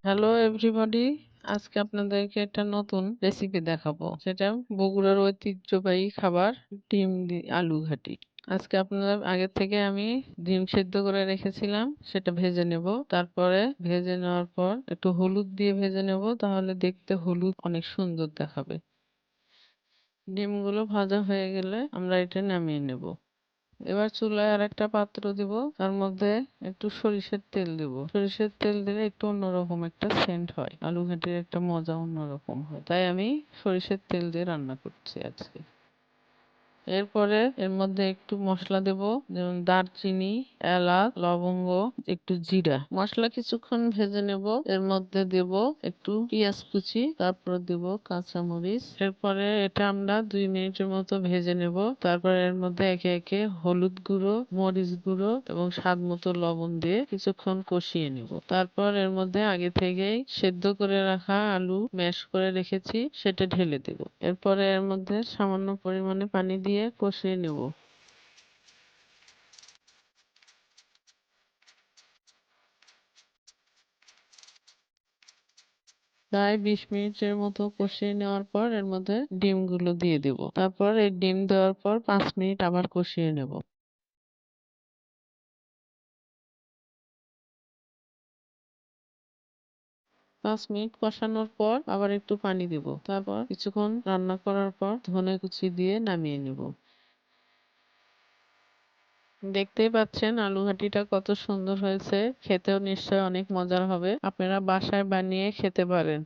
Hello everybody, আজকে আপনাদেরকে একটা নতুন রেসিপি দেখাবো। সেটা বগুড়ার ঐতিহ্যবাহী খাবার ডিম দিয়ে আলু ঘাটি। আজকে আপনার আগে থেকে আমি ডিম সেদ্ধ করে রেখেছিলাম, সেটা ভেজে নেব। তারপরে ভেজে নেওয়ার পর একটু হলুদ দিয়ে ভেজে নেব, তাহলে দেখতে হলুদ অনেক সুন্দর দেখাবে। ডিমগুলো ভাজা হয়ে গেলে আমরা এটা নামিয়ে নেব। এবার চুলায় আর একটা পাত্র দিব, তার মধ্যে একটু সরিষার তেল দিব। সরিষার তেল দিলে একটু অন্যরকম একটা সেন্ট হয়, আলু ঘাটির একটা মজা অন্যরকম হয়, তাই আমি সরিষার তেল দিয়ে রান্না করছি আজকে। এরপরে এর মধ্যে একটু মশলা দেব, যেমন দারচিনি, এলাচ, লবঙ্গ, একটু জিরা। মশলা কিছুক্ষণ ভেজে নেব। এর মধ্যে দেব একটু পেঁয়াজ কুচি, তারপর দেব কাঁচামরিচ। এরপরে এটা আমরা 2 মিনিটের মতো ভেজে নেব। তারপর এর মধ্যে একে একে হলুদ গুঁড়ো, মরিচ গুঁড়ো এবং স্বাদ মতো লবণ দিয়ে কিছুক্ষণ কষিয়ে নেব। তারপর এর মধ্যে আগে থেকেই সেদ্ধ করে রাখা আলু ম্যাশ করে রেখেছি, সেটা ঢেলে দেব। এরপরে এর মধ্যে সামান্য পরিমাণে পানি দিয়ে কষিয়ে নেব। প্রায় 20 মিনিটের মতো কষিয়ে নেওয়ার পর এর মধ্যে ডিমগুলো দিয়ে দেব। তারপর এই ডিম দেওয়ার পর 5 মিনিট আবার কষিয়ে নেব। 5 মিনিট কষানোর পর আবার একটু পানি দিব। তারপর কিছুক্ষণ রান্না করার পর ধনে কুচি দিয়ে নামিয়ে নেব। দেখতেই পাচ্ছেন আলু ঘাটিটা কত সুন্দর হয়েছে, খেতেও নিশ্চয়ই অনেক মজার হবে। আপনারা বাসায় বানিয়ে খেতে পারেন।